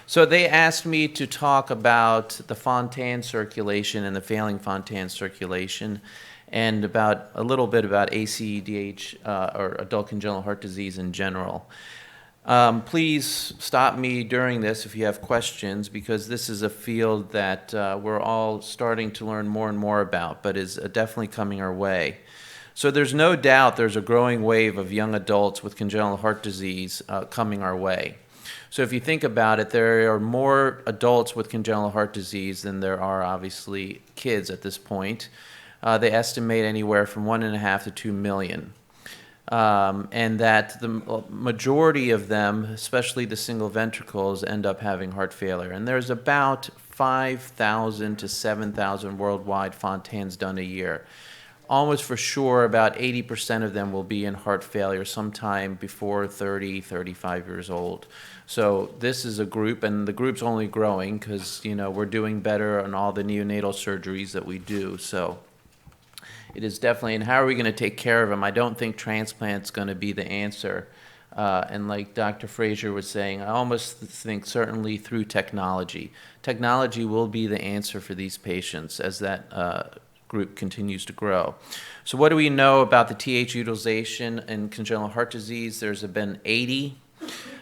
So they asked me to talk about the Fontan circulation and the failing Fontan circulation, and about a little bit about ACDH or adult congenital heart disease in general. Please stop me during this if you have questions, because this is a field that we're all starting to learn more and more about, but is definitely coming our way. So there's no doubt there's a growing wave of young adults with congenital heart disease coming our way. So if you think about it, there are more adults with congenital heart disease than there are obviously kids at this point. They estimate anywhere from 1.5 to 2 million. And that the majority of them, especially the single ventricles, end up having heart failure. And there's about 5,000 to 7,000 worldwide Fontans done a year. Almost for sure, about 80% of them will be in heart failure sometime before 30, 35 years old. So this is a group, and the group's only growing because, we're doing better on all the neonatal surgeries that we do. So it is definitely, and how are we going to take care of them? I don't think transplant's going to be the answer. And like Dr. Frazier was saying, I almost think certainly through technology. Technology will be the answer for these patients as that group continues to grow. So what do we know about the TH utilization in congenital heart disease? There's been 80.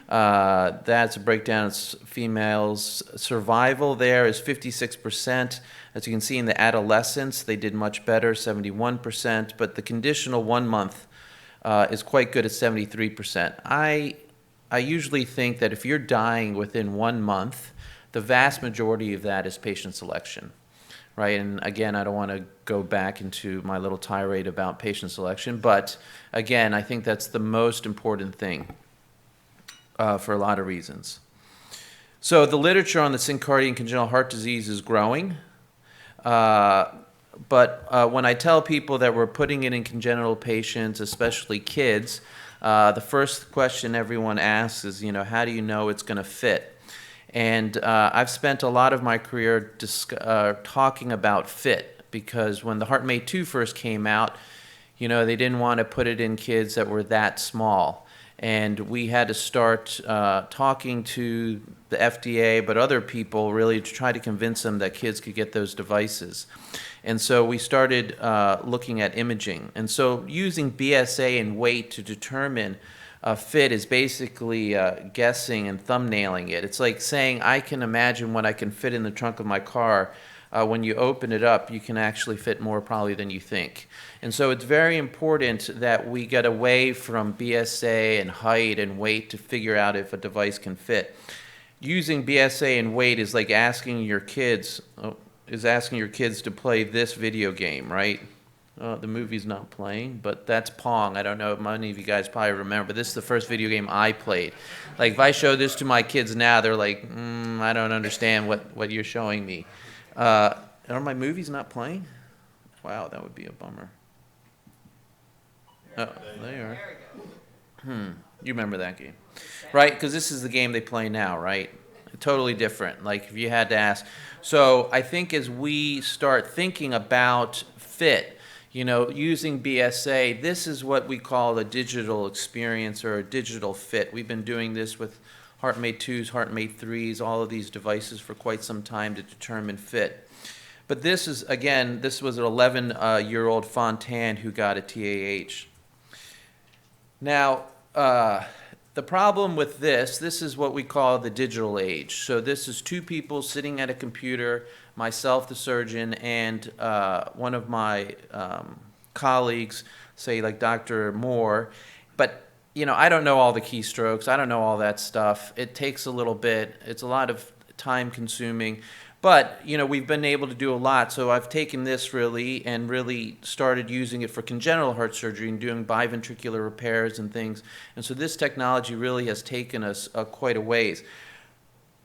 That's a breakdown of females. Survival there is 56%. As you can see in the adolescents, they did much better, 71%, but the conditional 1 month is quite good at 73%. I usually think that if you're dying within 1 month, the vast majority of that is patient selection. Right, and again, I don't want to go back into my little tirade about patient selection, but again, I think that's the most important thing for a lot of reasons. So the literature on the syncardia and congenital heart disease is growing, but when I tell people that we're putting it in congenital patients, especially kids, the first question everyone asks is, how do you know it's going to fit? And I've spent a lot of my career talking about fit, because when the HeartMate 2 first came out, they didn't want to put it in kids that were that small. And we had to start talking to the FDA, but other people really to try to convince them that kids could get those devices. And so we started looking at imaging. And so using BSA and weight to determine fit is basically guessing and thumbnailing it. It's like saying, I can imagine what I can fit in the trunk of my car. When you open it up, you can actually fit more probably than you think. And so it's very important that we get away from BSA and height and weight to figure out if a device can fit. Using BSA and weight is like asking your kids to play this video game, right? The movie's not playing, but that's Pong. I don't know if many of you guys probably remember. This is the first video game I played. Like, if I show this to my kids now, they're like, I don't understand what you're showing me. Are my movies not playing? Wow, that would be a bummer. Oh, they are. You remember that game, right? Because this is the game they play now, right? Totally different. Like, if you had to ask. So I think as we start thinking about fit, using BSA, this is what we call a digital experience or a digital fit. We've been doing this with HeartMate 2s, HeartMate 3s, all of these devices for quite some time to determine fit. But this was an 11-year-old Fontan who got a TAH. Now, the problem with this is what we call the digital age. So this is two people sitting at a computer, myself, the surgeon, and one of my colleagues, say like Dr. Moore. But, I don't know all the keystrokes. I don't know all that stuff. It takes a little bit. It's a lot of time consuming. But, we've been able to do a lot. So I've taken this really started using it for congenital heart surgery and doing biventricular repairs and things. And so this technology really has taken us quite a ways.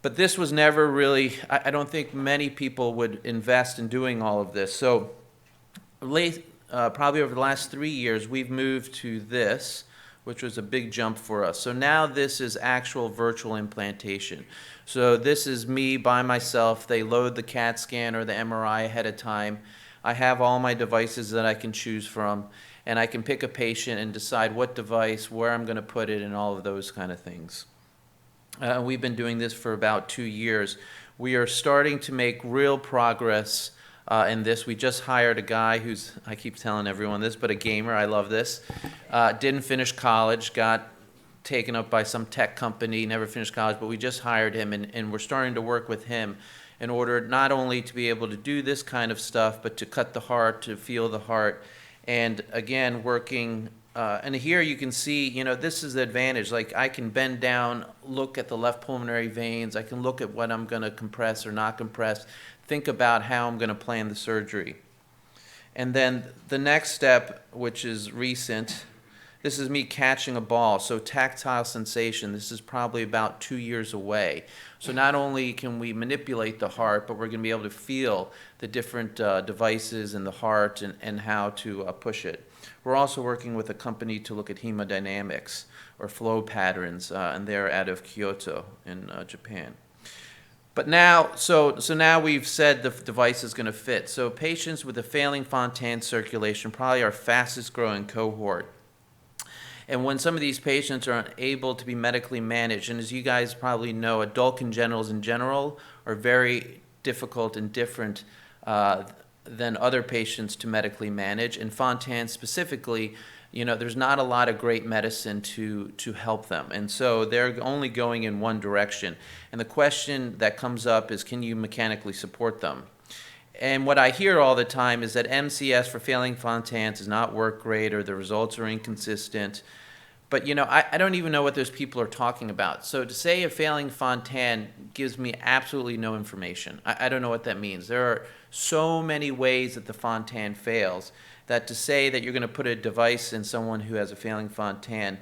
But this was never really, I don't think many people would invest in doing all of this. So probably over the last 3 years, we've moved to this, which was a big jump for us. So now this is actual virtual implantation. So this is me by myself. They load the CAT scan or the MRI ahead of time. I have all my devices that I can choose from, and I can pick a patient and decide what device, where I'm going to put it, and all of those kind of things. We've been doing this for about 2 years. We are starting to make real progress in this. We just hired a guy who's, I keep telling everyone this, but a gamer. I love this. Didn't finish college, got taken up by some tech company, never finished college, but we just hired him, and we're starting to work with him in order not only to be able to do this kind of stuff, but to cut the heart, to feel the heart, and again, working, and here you can see, you know, this is the advantage. Like, I can bend down, look at the left pulmonary veins, I can look at what I'm going to compress or not compress, think about how I'm going to plan the surgery. And then the next step, which is recent, this is me catching a ball, so tactile sensation. This is probably about 2 years away. So not only can we manipulate the heart, but we're going to be able to feel the different devices in the heart and how to push it. We're also working with a company to look at hemodynamics or flow patterns, and they're out of Kyoto in Japan. But now, so now we've said the device is going to fit. So patients with a failing Fontan circulation, probably our fastest growing cohort. And when some of these patients are unable to be medically managed, and as you guys probably know, adult congenitals in general are very difficult and different than other patients to medically manage. And Fontan specifically, you know, there's not a lot of great medicine to help them. And so they're only going in one direction. And the question that comes up is, can you mechanically support them? And what I hear all the time is that MCS for failing Fontans does not work great, or the results are inconsistent. But, you know, I don't even know what those people are talking about. So to say a failing Fontan gives me absolutely no information. I don't know what that means. There are so many ways that the Fontan fails that to say that you're going to put a device in someone who has a failing Fontan,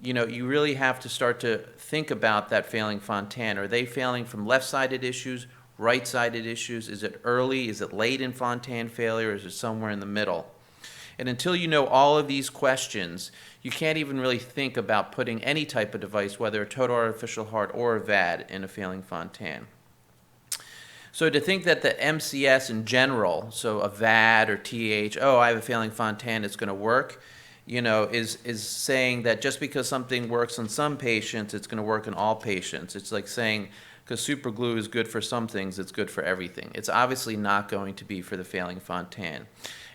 you know, you really have to start to think about that failing Fontan. Are they failing from left-sided issues, right-sided issues? Is it early? Is it late in Fontan failure? Or is it somewhere in the middle? And until you know all of these questions, you can't even really think about putting any type of device, whether a total artificial heart or a VAD, in a failing Fontan. So to think that the MCS in general, so a VAD or TH, oh, I have a failing Fontan, it's going to work, you know, is saying that just because something works on some patients, it's going to work in all patients. It's like saying, because super glue is good for some things, it's good for everything. It's obviously not going to be for the failing Fontan.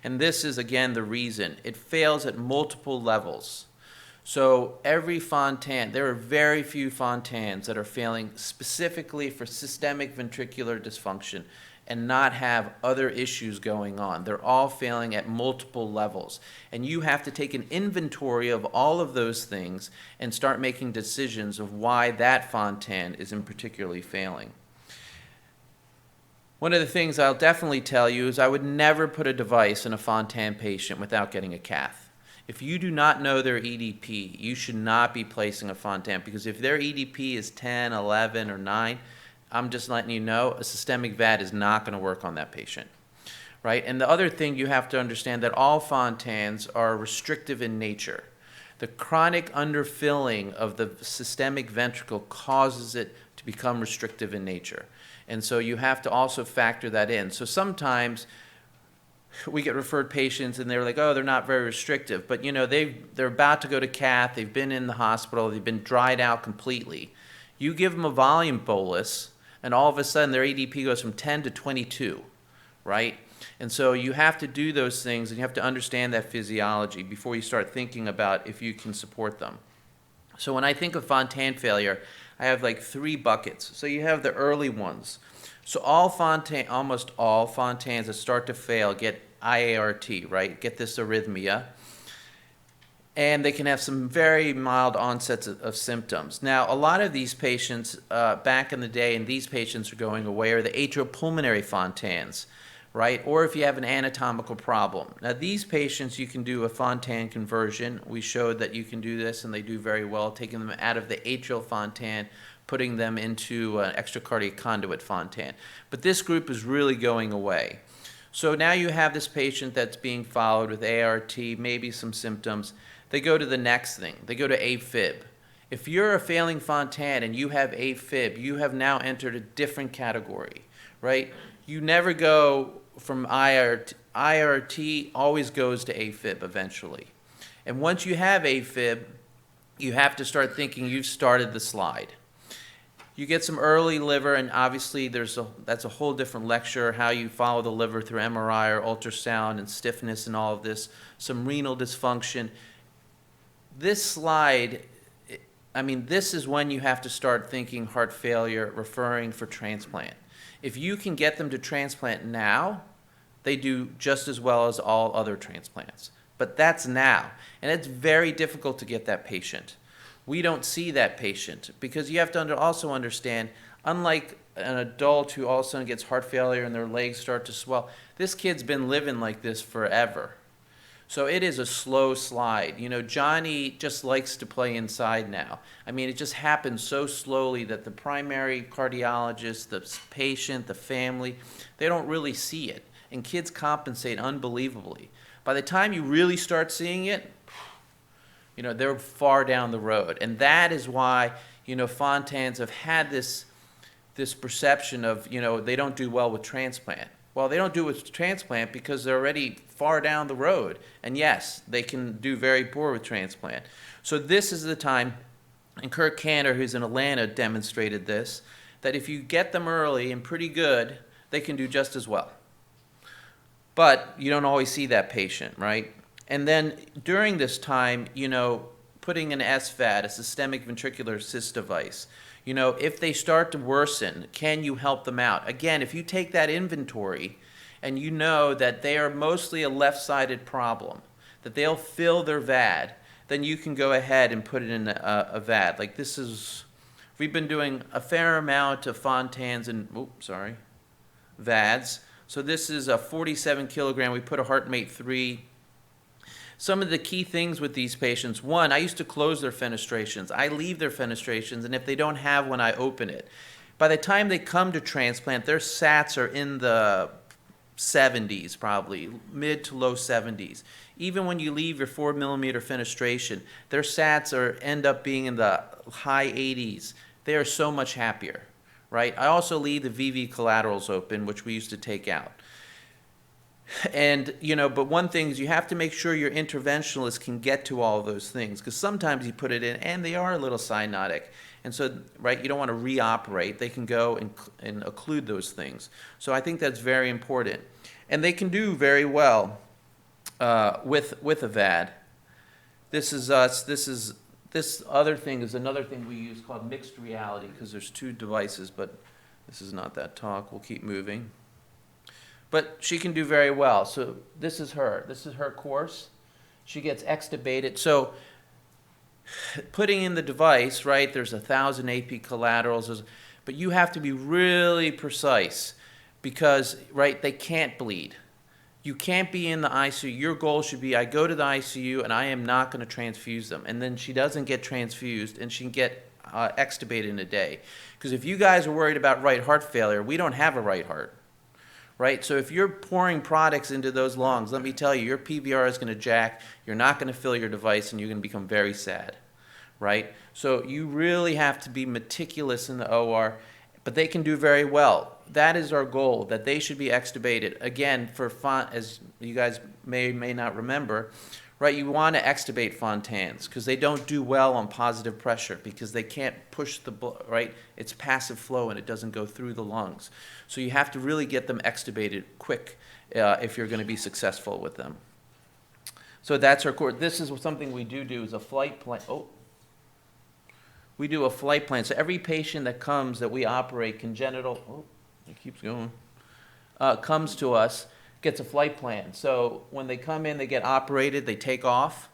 And this is, again, the reason. It fails at multiple levels. So every Fontan, there are very few Fontans that are failing specifically for systemic ventricular dysfunction and not have other issues going on. They're all failing at multiple levels. And you have to take an inventory of all of those things and start making decisions of why that Fontan isn't particularly failing. One of the things I'll definitely tell you is I would never put a device in a Fontan patient without getting a cath. If you do not know their EDP, you should not be placing a Fontan, because if their EDP is 10, 11, or 9, I'm just letting you know a systemic VAD is not going to work on that patient, right? And the other thing you have to understand that all Fontans are restrictive in nature. The chronic underfilling of the systemic ventricle causes it to become restrictive in nature. And so you have to also factor that in. So sometimes we get referred patients and they're like, oh, they're not very restrictive. But, you know, they're about to go to cath. They've been in the hospital. They've been dried out completely. You give them a volume bolus, and all of a sudden their ADP goes from 10 to 22, right? And so you have to do those things, and you have to understand that physiology before you start thinking about if you can support them. So when I think of Fontan failure, I have like 3 buckets. So you have the early ones. So almost all Fontans that start to fail get IART, right? Get this arrhythmia. And they can have some very mild onsets of symptoms. Now, a lot of these patients, back in the day, and these patients are going away, are the atriopulmonary Fontans, right? Or if you have an anatomical problem. Now, these patients, you can do a Fontan conversion. We showed that you can do this, and they do very well, taking them out of the atrial Fontan, putting them into an extracardiac conduit Fontan. But this group is really going away. So now you have this patient that's being followed with ART, maybe some symptoms. They go to the next thing. They go to AFib. If you're a failing Fontan and you have AFib, you have now entered a different category, right? You never go from IRT. IRT always goes to AFib eventually. And once you have AFib, you have to start thinking you've started the slide. You get some early liver, and obviously that's a whole different lecture, how you follow the liver through MRI or ultrasound and stiffness and all of this, some renal dysfunction. This slide, I mean, this is when you have to start thinking heart failure, referring for transplant. If you can get them to transplant now, they do just as well as all other transplants. But that's now, and it's very difficult to get that patient. We don't see that patient because you have to also understand, unlike an adult who all of a sudden gets heart failure and their legs start to swell, this kid's been living like this forever. So it is a slow slide. You know, Johnny just likes to play inside now. I mean, it just happens so slowly that the primary cardiologist, the patient, the family, they don't really see it. And kids compensate unbelievably. By the time you really start seeing it, you know, they're far down the road. And that is why, you know, Fontans have had this perception of, you know, they don't do well with transplant. Well, they don't do with transplant because they're already far down the road. And yes, they can do very poor with transplant. So this is the time, and Kirk Cantor, who's in Atlanta, demonstrated this, that if you get them early and pretty good, they can do just as well. But you don't always see that patient, right? And then during this time, you know, putting an SVAD, a systemic ventricular assist device, you know, if they start to worsen, can you help them out? Again, if you take that inventory and you know that they are mostly a left-sided problem, that they'll fill their VAD, then you can go ahead and put it in a VAD. Like this is, we've been doing a fair amount of Fontans and, VADs. So this is a 47 kilogram. We put a HeartMate 3. Some of the key things with these patients, one, I used to close their fenestrations. I leave their fenestrations, and if they don't have one, I open it. By the time they come to transplant, their SATs are in the 70s probably, mid to low 70s. Even when you leave your 4 millimeter fenestration, their SATs end up being in the high 80s. They are so much happier, right? I also leave the VV collaterals open, which we used to take out. And, you know, but one thing is you have to make sure your interventionalist can get to all of those things, because sometimes you put it in and they are a little cyanotic. And so, right, you don't want to reoperate. They can go and occlude those things. So I think that's very important. And they can do very well with a VAD. This is us. This other thing is another thing we use called mixed reality, because there's two devices, but this is not that talk. We'll keep moving. But she can do very well. So this is her. This is her course. She gets extubated. So putting in the device, right, there's 1,000 AP collaterals. But you have to be really precise because, right, they can't bleed. You can't be in the ICU. Your goal should be, I go to the ICU and I am not going to transfuse them. And then she doesn't get transfused and she can get extubated in a day. Because if you guys are worried about right heart failure, we don't have a right heart. Right? So if you're pouring products into those lungs, let me tell you, your PVR is going to jack, you're not going to fill your device, and you're going to become very sad. Right? So you really have to be meticulous in the OR, but they can do very well. That is our goal, that they should be extubated. Again, as you guys may not remember, right, you want to extubate Fontans because they don't do well on positive pressure because they can't push the blood, right? It's passive flow and it doesn't go through the lungs. So you have to really get them extubated quick if you're going to be successful with them. So that's our course. This is something we do is a flight plan. We do a flight plan. So every patient that comes that we operate congenital, it keeps going, comes to us, gets a flight plan. So when they come in, they get operated, they take off,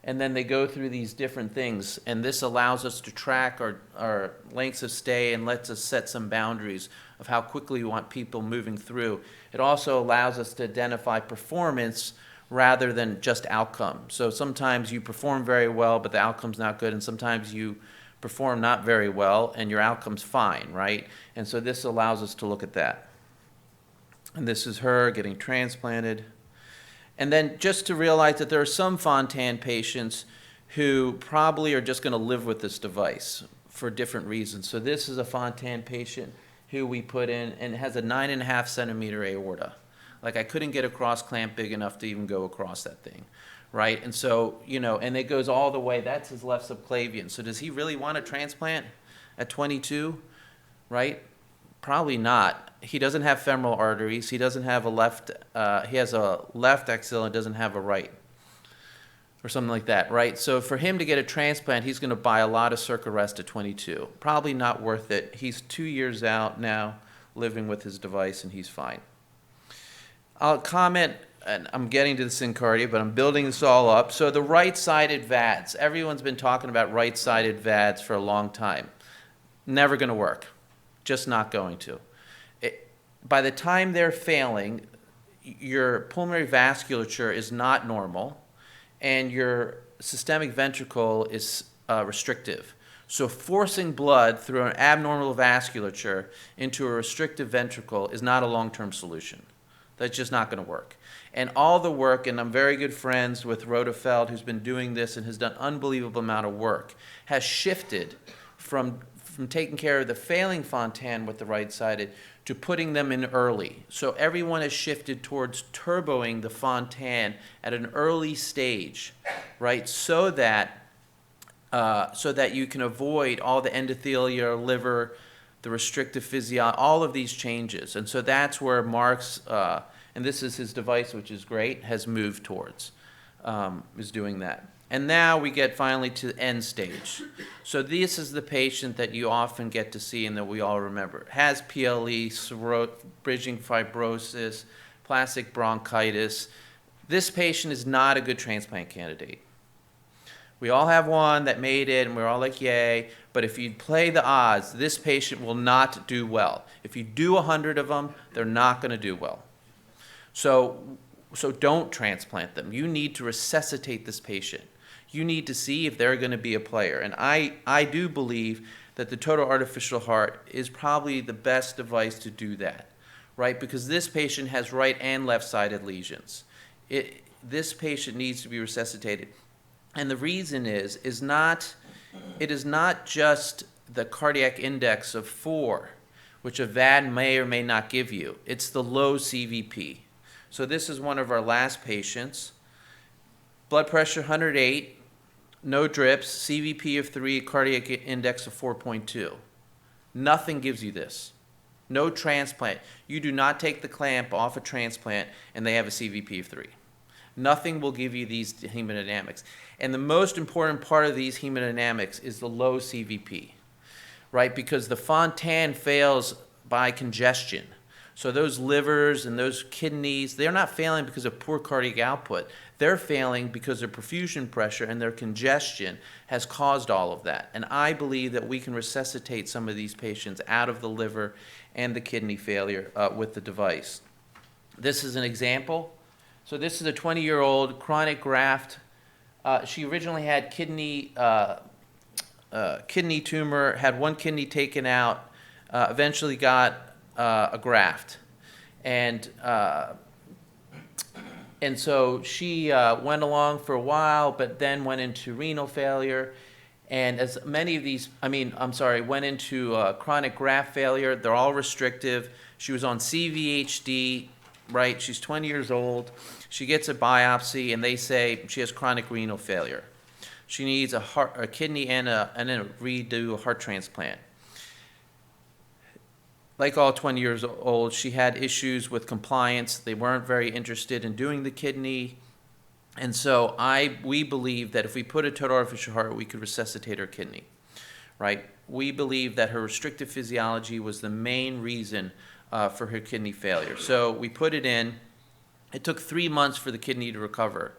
and then they go through these different things. And this allows us to track our lengths of stay and lets us set some boundaries of how quickly we want people moving through. It also allows us to identify performance rather than just outcome. So sometimes you perform very well, but the outcome's not good, and sometimes you perform not very well and your outcome's fine, right? And so this allows us to look at that. And this is her getting transplanted. And then just to realize that there are some Fontan patients who probably are just going to live with this device for different reasons. So this is a Fontan patient who we put in and has a 9.5 centimeter aorta. Like I couldn't get a cross clamp big enough to even go across that thing, right? And so, you know, and it goes all the way. That's his left subclavian. So does he really want a transplant at 22? right? Probably not. He doesn't have femoral arteries. He doesn't have a left, he has a left axilla and doesn't have a right, or something like that, right? So for him to get a transplant, he's going to buy a lot of Circarest at 22. Probably not worth it. He's 2 years out now living with his device, and he's fine. I'll comment, and I'm getting to the syncardia, but I'm building this all up. So the right-sided Vats. Everyone's been talking about right-sided Vats for a long time. Never going to work. Just not going to. By the time they're failing, your pulmonary vasculature is not normal, and your systemic ventricle is restrictive. So forcing blood through an abnormal vasculature into a restrictive ventricle is not a long-term solution. That's just not going to work. And all the work, and I'm very good friends with Rodefeld, who's been doing this and has done unbelievable amount of work, has shifted from taking care of the failing Fontan with the right-sided to putting them in early. So everyone has shifted towards turboing the Fontan at an early stage, right? So that you can avoid all the endothelial, liver, the restrictive physiology, all of these changes. And so that's where Mark's, and this is his device, which is great, has moved towards, is doing that. And now we get finally to the end stage. So this is the patient that you often get to see and that we all remember. Has PLE, bridging fibrosis, plastic bronchitis. This patient is not a good transplant candidate. We all have one that made it, and we're all like, yay. But if you play the odds, this patient will not do well. If you do 100 of them, they're not going to do well. So don't transplant them. You need to resuscitate this patient. You need to see if they're going to be a player. And I do believe that the total artificial heart is probably the best device to do that, right? Because this patient has right and left-sided lesions. This patient needs to be resuscitated. And the reason it is not just the cardiac index of 4, which a VAD may or may not give you. It's the low CVP. So this is one of our last patients. Blood pressure 108, no drips, CVP of 3, cardiac index of 4.2. Nothing gives you this. No transplant. You do not take the clamp off a transplant and they have a CVP of 3. Nothing will give you these hemodynamics. And the most important part of these hemodynamics is the low CVP, right? Because the Fontan fails by congestion. So those livers and those kidneys, they're not failing because of poor cardiac output. They're failing because their perfusion pressure and their congestion has caused all of that. And I believe that we can resuscitate some of these patients out of the liver and the kidney failure with the device. This is an example. So this is a 20-year-old chronic graft. She originally had kidney tumor, had one kidney taken out, eventually got a graft. And so she went along for a while, but then went into renal failure. And as many of these, went into chronic graft failure. They're all restrictive. She was on CVHD, right? She's 20 years old. She gets a biopsy, and they say she has chronic renal failure. She needs a kidney and then redo a heart transplant. Like all 20 years old, she had issues with compliance. They weren't very interested in doing the kidney. And so we believe that if we put a total artificial heart, we could resuscitate her kidney, right? We believe that her restrictive physiology was the main reason for her kidney failure. So we put it in. It took 3 months for the kidney to recover,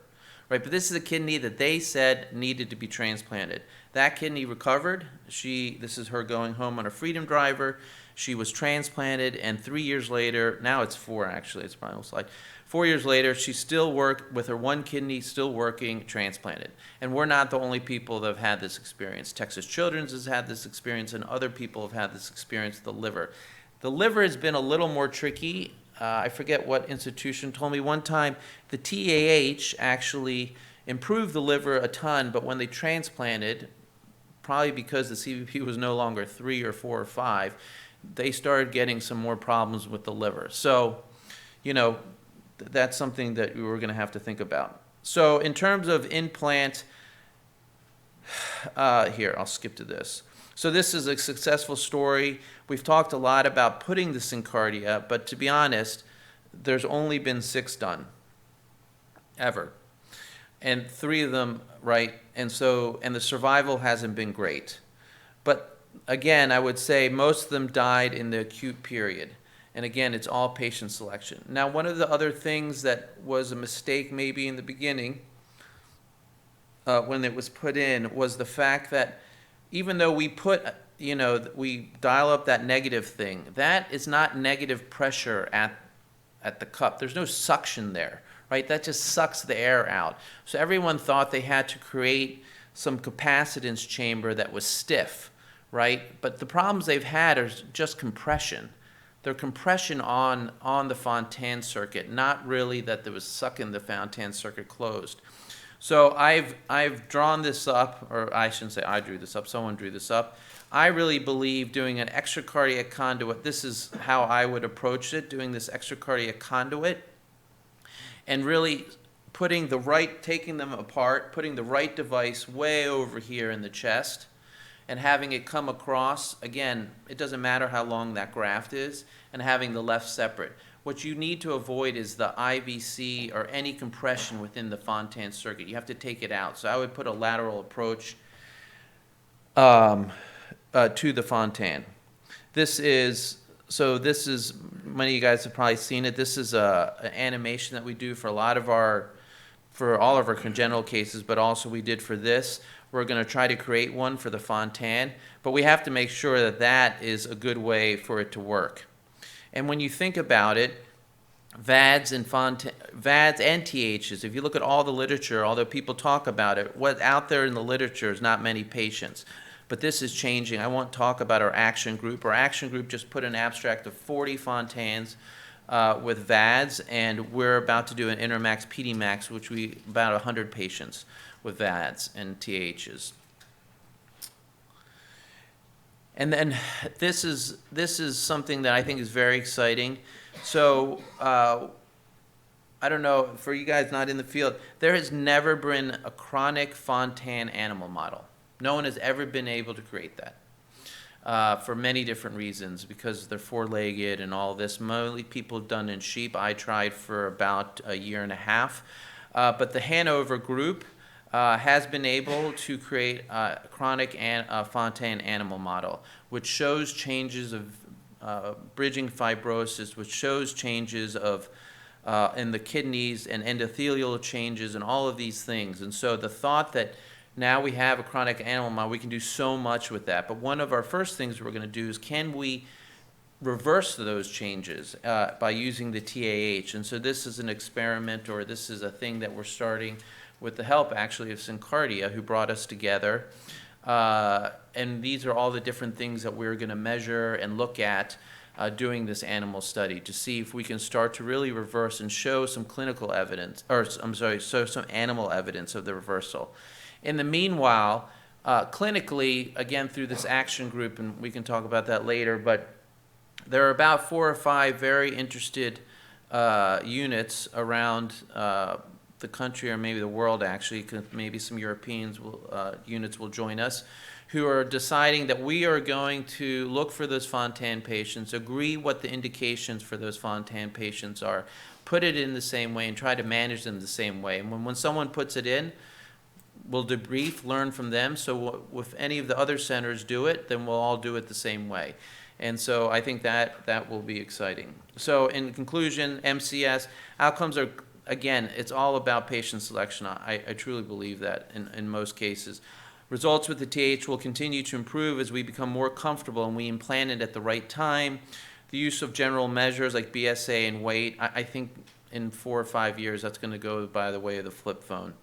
right? But this is a kidney that they said needed to be transplanted. That kidney recovered. This is her going home on a Freedom Driver. She was transplanted, and 3 years later, now it's 4 actually, it's probably almost like 4 years later, she still worked with her one kidney still working, transplanted. And we're not the only people that have had this experience. Texas Children's has had this experience, and other people have had this experience with the liver. The liver has been a little more tricky. I forget what institution told me one time the TAH actually improved the liver a ton, but when they transplanted, probably because the CVP was no longer 3 or 4 or 5, they started getting some more problems with the liver. So, that's something that we were going to have to think about. So in terms of implant, here, I'll skip to this. So this is a successful story. We've talked a lot about putting the syncardia, but to be honest, there's only been 6 done, ever. And 3 of them, right? And the survival hasn't been great. But again, I would say most of them died in the acute period. And again, it's all patient selection. Now, one of the other things that was a mistake maybe in the beginning when it was put in was the fact that even though we put, we dial up that negative thing, that is not negative pressure at the cup. There's no suction there, right? That just sucks the air out. So everyone thought they had to create some capacitance chamber that was stiff, right? But the problems they've had are just compression. They're compression on the Fontan circuit, not really that there was sucking the Fontan circuit closed. So I've drawn this up, or I shouldn't say I drew this up, someone drew this up. I really believe doing an extracardiac conduit, this is how I would approach it, doing this extracardiac conduit, and really taking them apart, putting the right device way over here in the chest, and having it come across, again, it doesn't matter how long that graft is, and having the left separate. What you need to avoid is the IVC or any compression within the Fontan circuit. You have to take it out. So I would put a lateral approach to the Fontan. Many of you guys have probably seen it. This is an animation that we do for all of our congenital cases, but also we did for this. We're going to try to create one for the Fontan, but we have to make sure that that is a good way for it to work. And when you think about it, VADs and THs, if you look at all the literature, although people talk about it, what's out there in the literature is not many patients. But this is changing. I won't talk about our action group. Our action group just put an abstract of 40 Fontans with VADs, and we're about to do an Intermax PDmax, which about 100 patients with VADs and THs. And then this is something that I think is very exciting. So I don't know, for you guys not in the field, there has never been a chronic Fontan animal model. No one has ever been able to create that for many different reasons, because they're 4-legged and all this. Mostly people have done in sheep. I tried for about a year and a half. But the Hanover group has been able to create a chronic Fontan animal model, which shows changes of bridging fibrosis, which shows changes of in the kidneys and endothelial changes and all of these things. And so the thought that now we have a chronic animal model, we can do so much with that. But one of our first things we're going to do is, can we reverse those changes by using the TAH? And so this is an experiment, or this is a thing that we're starting with the help, actually, of Syncardia, who brought us together. And these are all the different things that we're going to measure and look at doing this animal study to see if we can start to really reverse and show some clinical evidence, show some animal evidence of the reversal. In the meanwhile, clinically, again, through this action group, and we can talk about that later, but there are about 4 or 5 very interested units around the country, or maybe the world, actually, because maybe some Europeans units will join us, who are deciding that we are going to look for those Fontan patients, agree what the indications for those Fontan patients are, put it in the same way, and try to manage them the same way. And when someone puts it in, we'll debrief, learn from them. So if any of the other centers do it, then we'll all do it the same way. And so I think that will be exciting. So in conclusion, MCS outcomes are, again, it's all about patient selection. I truly believe that in most cases. Results with the TH will continue to improve as we become more comfortable and we implant it at the right time. The use of general measures like BSA and weight, I think in 4 or 5 years that's going to go by the way of the flip phone.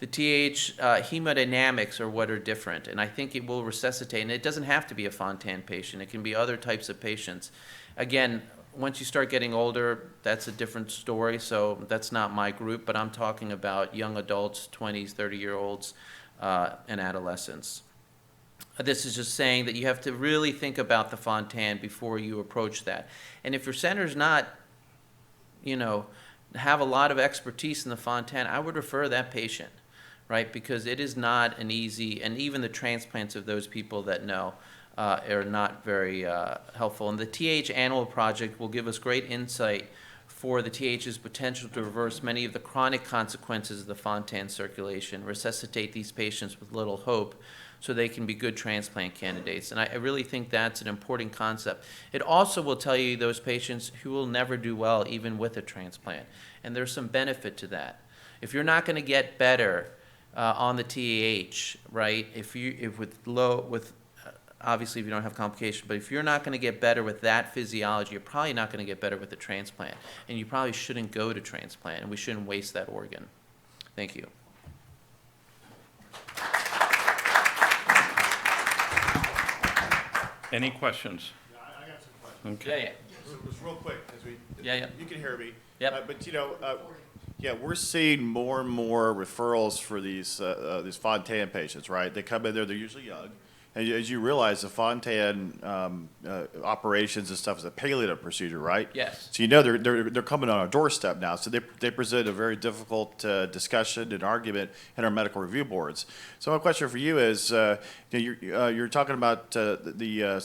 The TH hemodynamics are what are different, and I think it will resuscitate. And it doesn't have to be a Fontan patient. It can be other types of patients. Again, once you start getting older, that's a different story, so that's not my group, but I'm talking about young adults, 20s, 30-year-olds, and adolescents. This is just saying that you have to really think about the Fontan before you approach that. And if your center's not, have a lot of expertise in the Fontan, I would refer that patient. right? Because it is not an easy, and even the transplants of those people that know are not very helpful. And the TH Animal Project will give us great insight for the TH's potential to reverse many of the chronic consequences of the Fontan circulation, resuscitate these patients with little hope so they can be good transplant candidates. And I really think that's an important concept. It also will tell you those patients who will never do well even with a transplant. And there's some benefit to that. If you're not going to get better on the TAH, right, obviously if you don't have complications, but if you're not going to get better with that physiology, you're probably not going to get better with the transplant. And you probably shouldn't go to transplant, and we shouldn't waste that organ. Thank you. Any questions? Yeah, I got some questions. Okay. Yeah. So just real quick, because Yeah. you can hear me. Yep. But yeah, we're seeing more and more referrals for these Fontan patients, right? They come in there, they're usually young. And as you realize, the Fontan operations and stuff is a palliative procedure, right? Yes. So you know they're coming on our doorstep now. So they present a very difficult discussion and argument in our medical review boards. So my question for you is, you're talking about the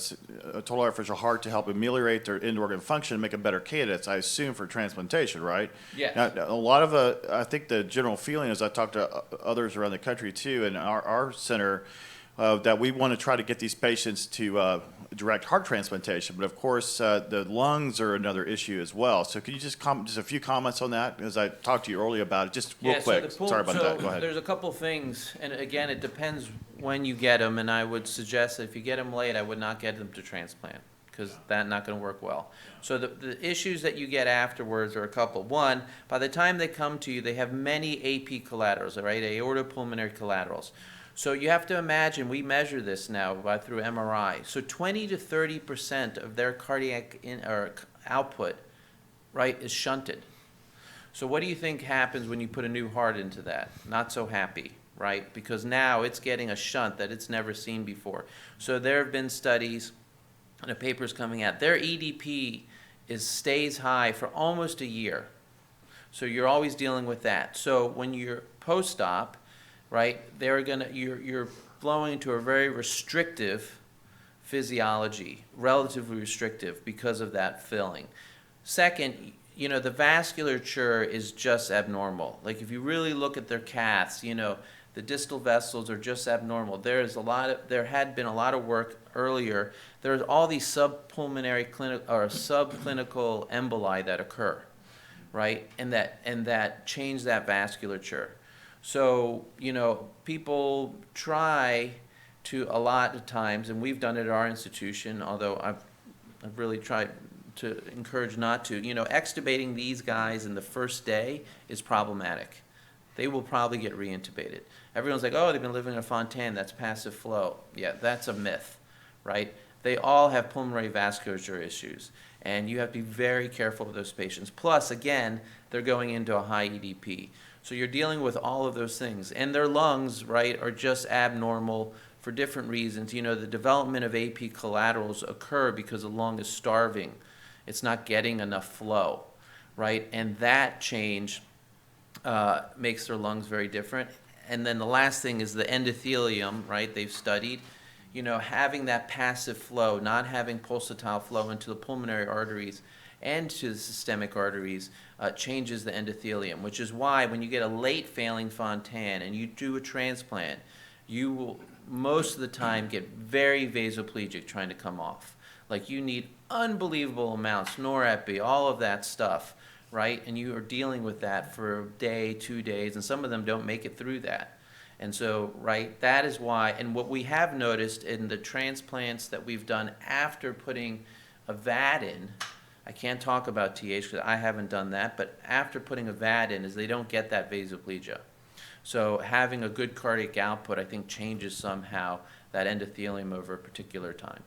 total artificial heart to help ameliorate their end organ function and make them better candidates, I assume, for transplantation, right? Yes. Now, a lot of I think the general feeling is I talked to others around the country too, in our center, that we want to try to get these patients to direct heart transplantation, but of course the lungs are another issue as well. So could you just just a few comments on that, as I talked to you earlier about it, just real quick. Sorry about that. Go ahead. There's a couple things, and again, it depends when you get them, and I would suggest that if you get them late, I would not get them to transplant, because that's not going to work well. So the issues that you get afterwards are a couple. One, by the time they come to you, they have many AP collaterals, right? Aortopulmonary collaterals. So you have to imagine, we measure this now through MRI. So 20 to 30% of their cardiac output, right, is shunted. So what do you think happens when you put a new heart into that? Not so happy, right? Because now it's getting a shunt that it's never seen before. So there have been studies and a paper's coming out. Their EDP stays high for almost a year. So you're always dealing with that. So when you're post-op, right, you're flowing into a very restrictive physiology, relatively restrictive because of that filling. Second, the vasculature is just abnormal. Like if you really look at their caths, the distal vessels are just abnormal. There had been a lot of work earlier. There's all these subpulmonary subclinical emboli that occur, right, and that change that vasculature. So, people try to, a lot of times, and we've done it at our institution, although I've really tried to encourage not to, extubating these guys in the first day is problematic. They will probably get reintubated. Everyone's like, oh, they've been living in a Fontan, that's passive flow. Yeah, that's a myth, right? They all have pulmonary vasculature issues, and you have to be very careful with those patients. Plus, again, they're going into a high EDP. So you're dealing with all of those things. And their lungs, right, are just abnormal for different reasons. The development of AP collaterals occur because the lung is starving. It's not getting enough flow, right? And that change makes their lungs very different. And then the last thing is the endothelium, right, they've studied. Having that passive flow, not having pulsatile flow into the pulmonary arteries and to the systemic arteries changes the endothelium, which is why when you get a late failing Fontan and you do a transplant, you will most of the time get very vasoplegic trying to come off. Like you need unbelievable amounts, norepi, all of that stuff, right? And you are dealing with that for a day, 2 days, and some of them don't make it through that. And so, right, that is why, and what we have noticed in the transplants that we've done after putting a vat in, I can't talk about TH because I haven't done that, but after putting a vat in is they don't get that vasoplegia. So having a good cardiac output, I think, changes somehow that endothelium over a particular time.